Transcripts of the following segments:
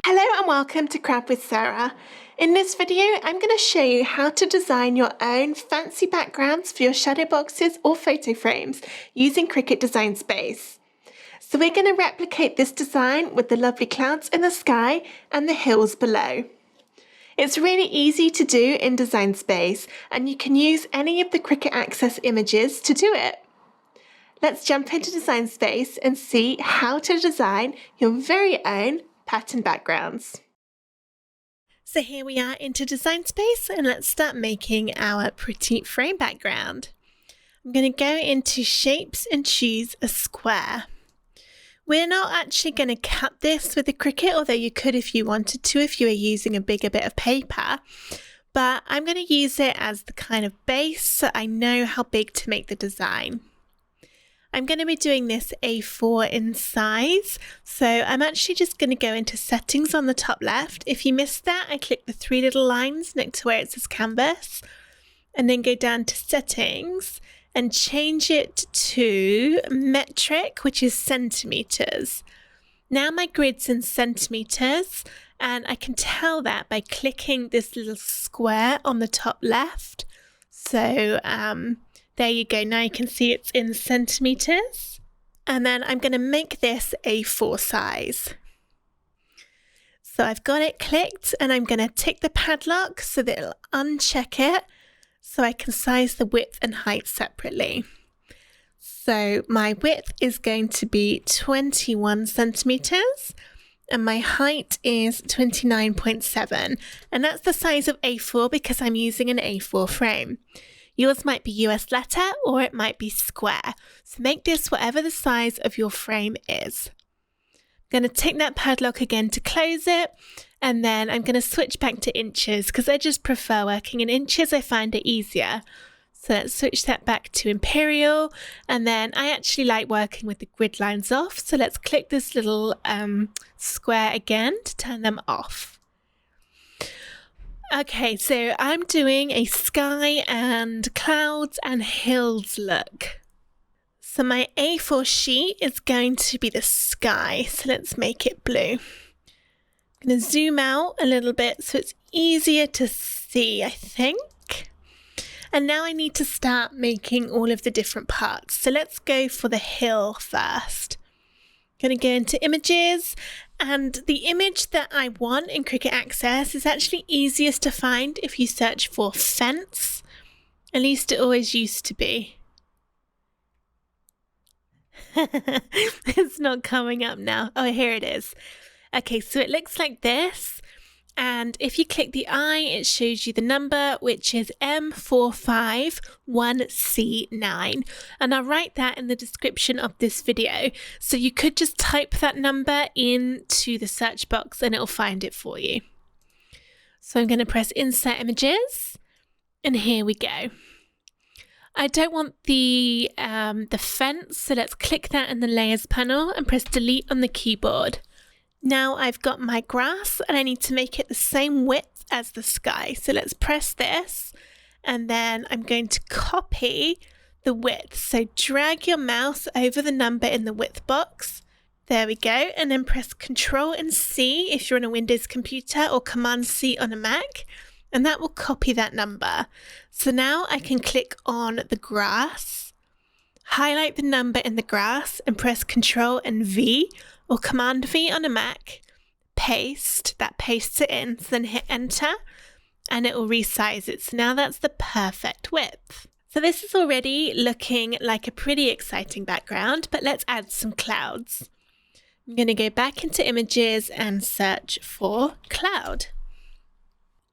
Hello and welcome to Crab with Sarah. In this video, I'm going to show you how to design your own fancy backgrounds for your shadow boxes or photo frames using Cricut Design Space. So we're going to replicate this design with the lovely clouds in the sky and the hills below. It's really easy to do in Design Space, and you can use any of the Cricut Access images to do it. Let's jump into Design Space and see how to design your very own pattern backgrounds. So here we are into Design Space, and let's start making our pretty frame background. I'm going to go into Shapes and choose a square. We're not actually going to cut this with the Cricut, although you could if you wanted to, if you were using a bigger bit of paper. But I'm going to use it as the kind of base so I know how big to make the design. I'm going to be doing this A4 in size, so I'm actually just going to go into settings on the top left. If you missed that, I click the three little lines next to where it says canvas, and then go down to settings and change it to metric, which is centimeters. Now my grid's in centimeters, and I can tell that by clicking this little square on the top left. So, there you go, now you can see it's in centimeters. And then I'm going to make this A4 size. So I've got it clicked, and I'm going to tick the padlock so that it'll uncheck it so I can size the width and height separately. So my width is going to be 21 centimeters and my height is 29.7, and that's the size of A4 because I'm using an A4 frame. Yours might be US letter or it might be square. So make this whatever the size of your frame is. I'm going to tick that padlock again to close it. And then I'm going to switch back to inches because I just prefer working in inches. I find it easier. So let's switch that back to imperial. And then I actually like working with the grid lines off. So let's click this little square again to turn them off. Okay, so I'm doing a sky and clouds and hills look. So my A4 sheet is going to be the sky, so let's make it blue. I'm going to zoom out a little bit so it's easier to see, I think. And now I need to start making all of the different parts. So let's go for the hill first. I'm going to go into images, and the image that I want in Cricut Access is actually easiest to find if you search for fence. At least it always used to be. It's not coming up now. Oh, here it is. Okay, so it looks like this. And if you click the eye, it shows you the number, which is M451C9. And I'll write that in the description of this video. So you could just type that number into the search box and it'll find it for you. So I'm going to press Insert Images. And here we go. I don't want the fence, so let's click that in the Layers panel and press Delete on the keyboard. Now I've got my grass and I need to make it the same width as the sky. So let's press this, and then I'm going to copy the width. So drag your mouse over the number in the width box. There we go. And then press Control and C if you're on a Windows computer, or Command C on a Mac, and that will copy that number. So now I can click on the grass, highlight the number in the grass and press Control and V or Command V on a Mac, paste, that pastes it in, so then hit Enter and it will resize it. So now that's the perfect width. So this is already looking like a pretty exciting background, but let's add some clouds. I'm going to go back into images and search for cloud.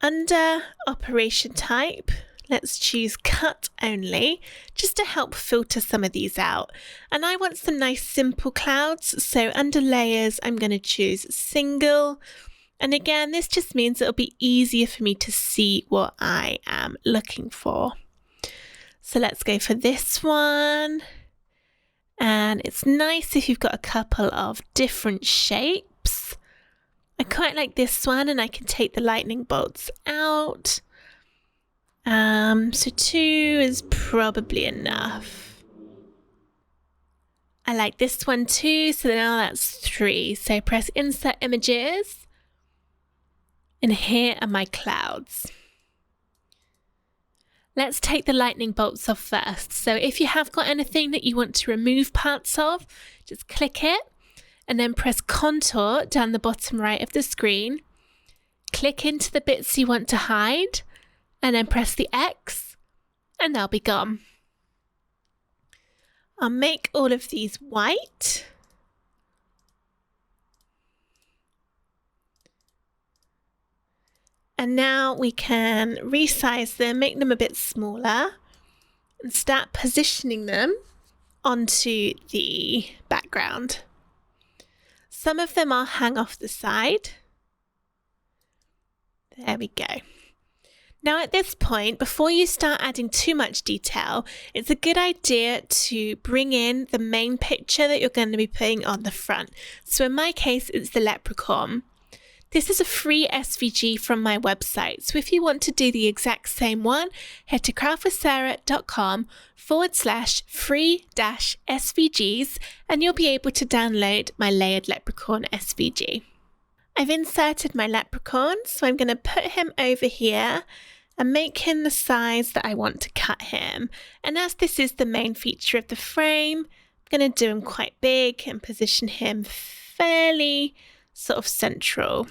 Under operation type, let's choose cut only, just to help filter some of these out. And I want some nice simple clouds, so under layers I'm going to choose single. And again, this just means it'll be easier for me to see what I am looking for. So let's go for this one. And it's nice if you've got a couple of different shapes. I quite like this one, and I can take the lightning bolts out. So 2 is probably enough. I like this one too, so now that's 3. So press Insert Images And here are my clouds. Let's take the lightning bolts off first. So if you have got anything that you want to remove parts of, just click it and then press Contour down the bottom right of the screen. Click into the bits you want to hide and then press the X and they'll be gone. I'll make all of these white. And now we can resize them, make them a bit smaller, and start positioning them onto the background. Some of them I'll hang off the side. There we go. Now at this point, before you start adding too much detail, it's a good idea to bring in the main picture that you're going to be putting on the front. So in my case, it's the leprechaun. This is a free SVG from my website, so if you want to do the exact same one, head to craftwithsarah.com/free-SVGs and you'll be able to download my layered leprechaun SVG. I've inserted my leprechaun, so I'm going to put him over here and make him the size that I want to cut him. And as this is the main feature of the frame, I'm going to do him quite big and position him fairly sort of central.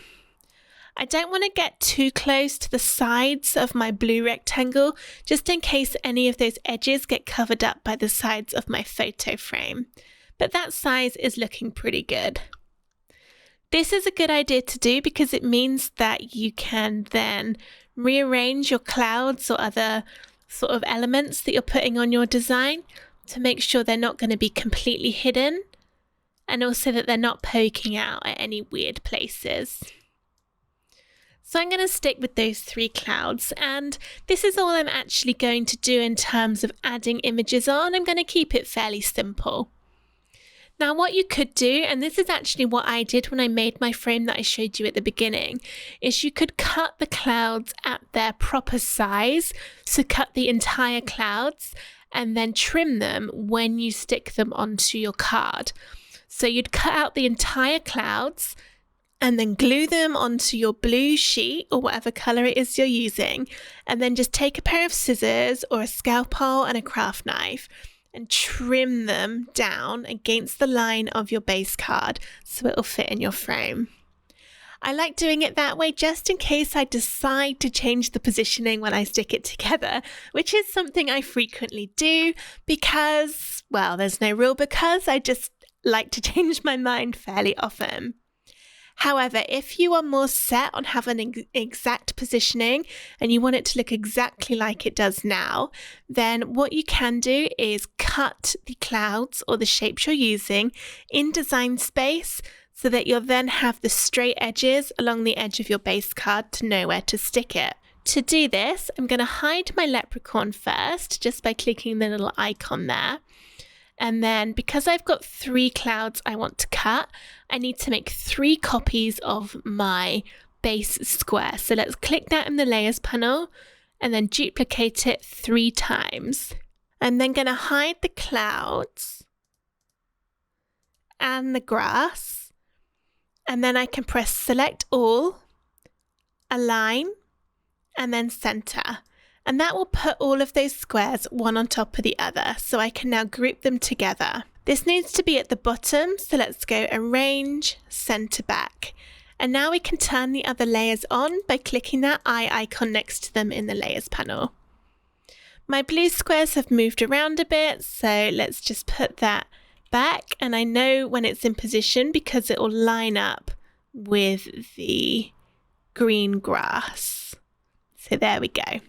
I don't want to get too close to the sides of my blue rectangle, just in case any of those edges get covered up by the sides of my photo frame. But that size is looking pretty good. This is a good idea to do because it means that you can then rearrange your clouds or other sort of elements that you're putting on your design to make sure they're not going to be completely hidden, and also that they're not poking out at any weird places. So I'm going to stick with those 3 clouds, and this is all I'm actually going to do in terms of adding images on. I'm going to keep it fairly simple. Now what you could do, and this is actually what I did when I made my frame that I showed you at the beginning, is you could cut the clouds at their proper size. So cut the entire clouds and then trim them when you stick them onto your card. So you'd cut out the entire clouds and then glue them onto your blue sheet or whatever color it is you're using, and then just take a pair of scissors or a scalpel and a craft knife and trim them down against the line of your base card so it'll fit in your frame. I like doing it that way just in case I decide to change the positioning when I stick it together, which is something I frequently do because, well, there's no real because, I just like to change my mind fairly often. However, if you are more set on having an exact positioning and you want it to look exactly like it does now, then what you can do is cut the clouds or the shapes you're using in Design Space so that you'll then have the straight edges along the edge of your base card to know where to stick it. To do this, I'm going to hide my leprechaun first just by clicking the little icon there. And then because I've got 3 clouds I want to cut, I need to make 3 copies of my base square. So let's click that in the layers panel and then duplicate it 3 times. I'm then going to hide the clouds and the grass. And then I can press select all, align, and then center. And that will put all of those squares one on top of the other, so I can now group them together. This needs to be at the bottom, so let's go arrange, center back. And now we can turn the other layers on by clicking that eye icon next to them in the layers panel. My blue squares have moved around a bit, so let's just put that back, and I know when it's in position because it will line up with the green grass. So there we go.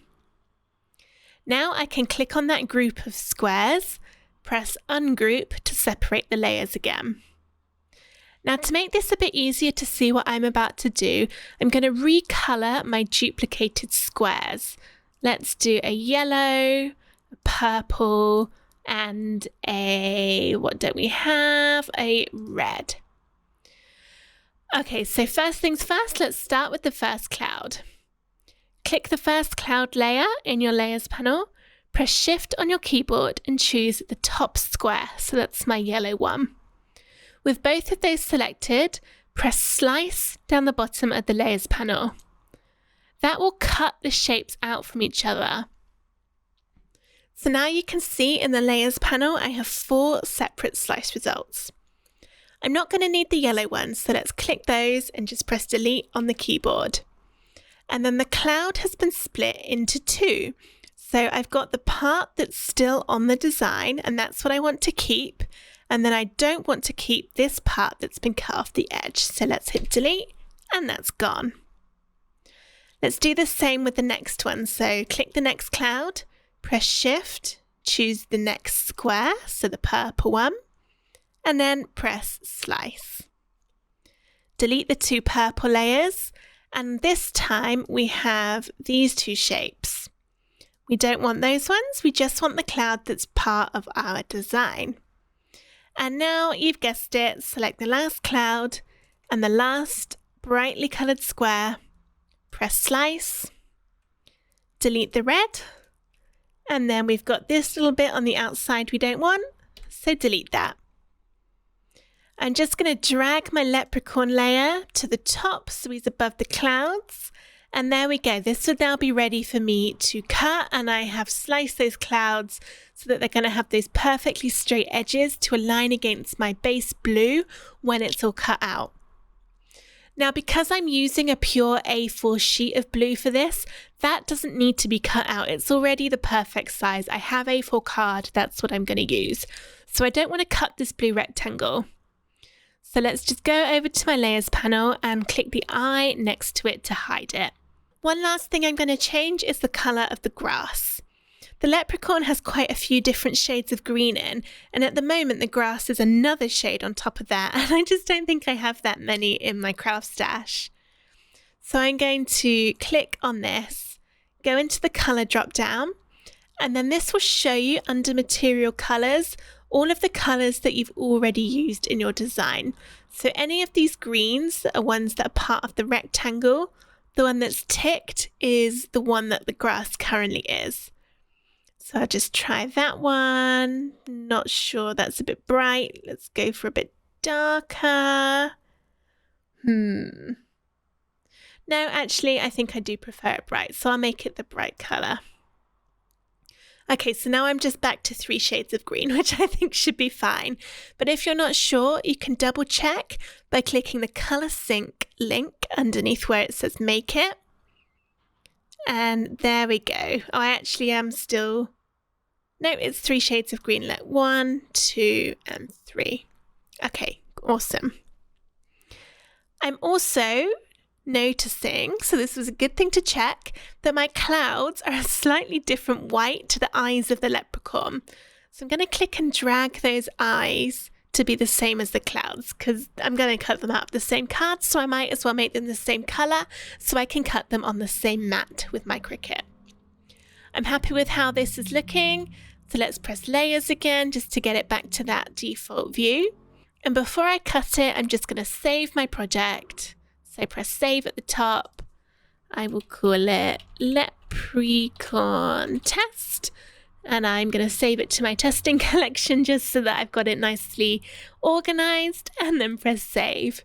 Now I can click on that group of squares, press ungroup to separate the layers again. Now to make this a bit easier to see what I'm about to do, I'm going to recolor my duplicated squares. Let's do a yellow, a purple, and what don't we have? A red. Okay, so first things first, let's start with the first cloud. Click the first cloud layer in your layers panel, press shift on your keyboard and choose the top square, so that's my yellow one. With both of those selected, press slice down the bottom of the layers panel. That will cut the shapes out from each other. So now you can see in the layers panel, I have 4 separate slice results. I'm not going to need the yellow ones, so let's click those and just press delete on the keyboard. And then the cloud has been split into 2. So I've got the part that's still on the design, and that's what I want to keep. And then I don't want to keep this part that's been cut off the edge. So let's hit delete, and that's gone. Let's do the same with the next one. So click the next cloud, press shift, choose the next square, so the purple one, and then press slice. Delete the 2 purple layers, and this time we have these 2 shapes. We don't want those ones, we just want the cloud that's part of our design. And now you've guessed it, select the last cloud and the last brightly coloured square, press slice, delete the red, and then we've got this little bit on the outside we don't want, so delete that. I'm just going to drag my leprechaun layer to the top so he's above the clouds. And there we go. This would now be ready for me to cut, and I have sliced those clouds so that they're going to have those perfectly straight edges to align against my base blue when it's all cut out. Now, because I'm using a pure A4 sheet of blue for this, that doesn't need to be cut out. It's already the perfect size. I have A4 card. That's what I'm going to use. So I don't want to cut this blue rectangle. So let's just go over to my layers panel and click the eye next to it to hide it. One last thing I'm going to change is the colour of the grass. The leprechaun has quite a few different shades of green in, and at the moment the grass is another shade on top of that, and I just don't think I have that many in my craft stash. So I'm going to click on this, go into the colour drop down, and then this will show you under material colours all of the colours that you've already used in your design. So any of these greens are ones that are part of the rectangle. The one that's ticked is the one that the grass currently is. So I'll just try that one. Not sure, that's a bit bright. Let's go for a bit darker. No, actually, I think I do prefer it bright, so I'll make it the bright colour. Okay, so now I'm just back to 3 shades of green, which I think should be fine. But if you're not sure, you can double check by clicking the Colour Sync link underneath where it says Make It. And there we go. Oh, I actually am still... No, it's 3 shades of green. Look, 1, 2, and 3. Okay, awesome. I'm also noticing, so this was a good thing to check, that my clouds are a slightly different white to the eyes of the leprechaun. So I'm going to click and drag those eyes to be the same as the clouds, because I'm going to cut them out of the same card, so I might as well make them the same colour so I can cut them on the same mat with my Cricut. I'm happy with how this is looking, so let's press layers again just to get it back to that default view. And before I cut it, I'm just going to save my project. So press save at the top. I will call it Leprechaun Test. And I'm going to save it to my testing collection just so that I've got it nicely organized, and then press save.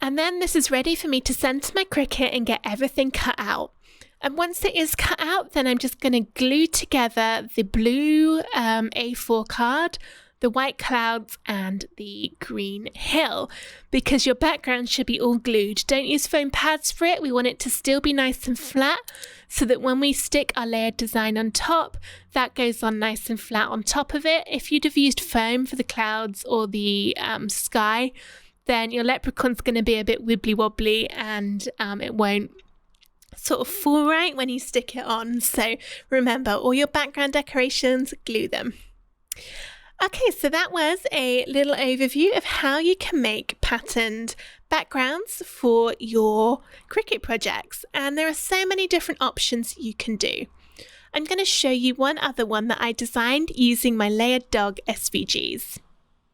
And then this is ready for me to send to my Cricut and get everything cut out. And once it is cut out, then I'm just going to glue together the blue A4 card, the white clouds, and the green hill, because your background should be all glued. Don't use foam pads for it. We want it to still be nice and flat so that when we stick our layered design on top, that goes on nice and flat on top of it. If you'd have used foam for the clouds or the sky, then your leprechaun's going to be a bit wibbly wobbly, and it won't sort of fall right when you stick it on. So remember, all your background decorations, glue them. Okay, so that was a little overview of how you can make patterned backgrounds for your Cricut projects. And there are so many different options you can do. I'm going to show you one other one that I designed using my layered dog SVGs.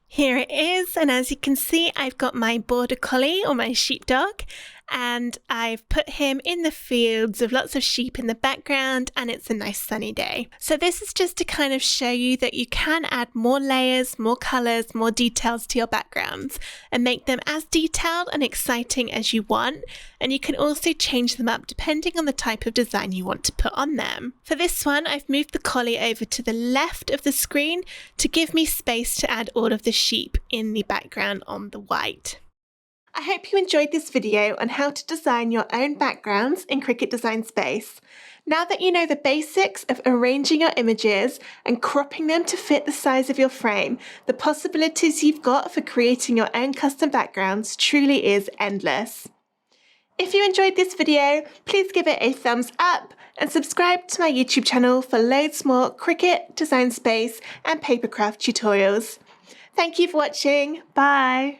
Here it is, and as you can see, I've got my border collie or my sheepdog, and I've put him in the fields with lots of sheep in the background, and it's a nice sunny day. So this is just to kind of show you that you can add more layers, more colors, more details to your backgrounds and make them as detailed and exciting as you want. And you can also change them up depending on the type of design you want to put on them. For this one, I've moved the collie over to the left of the screen to give me space to add all of the sheep in the background on the white. I hope you enjoyed this video on how to design your own backgrounds in Cricut Design Space. Now that you know the basics of arranging your images and cropping them to fit the size of your frame, the possibilities you've got for creating your own custom backgrounds truly is endless. If you enjoyed this video, please give it a thumbs up and subscribe to my YouTube channel for loads more Cricut, Design Space and Papercraft tutorials. Thank you for watching. Bye!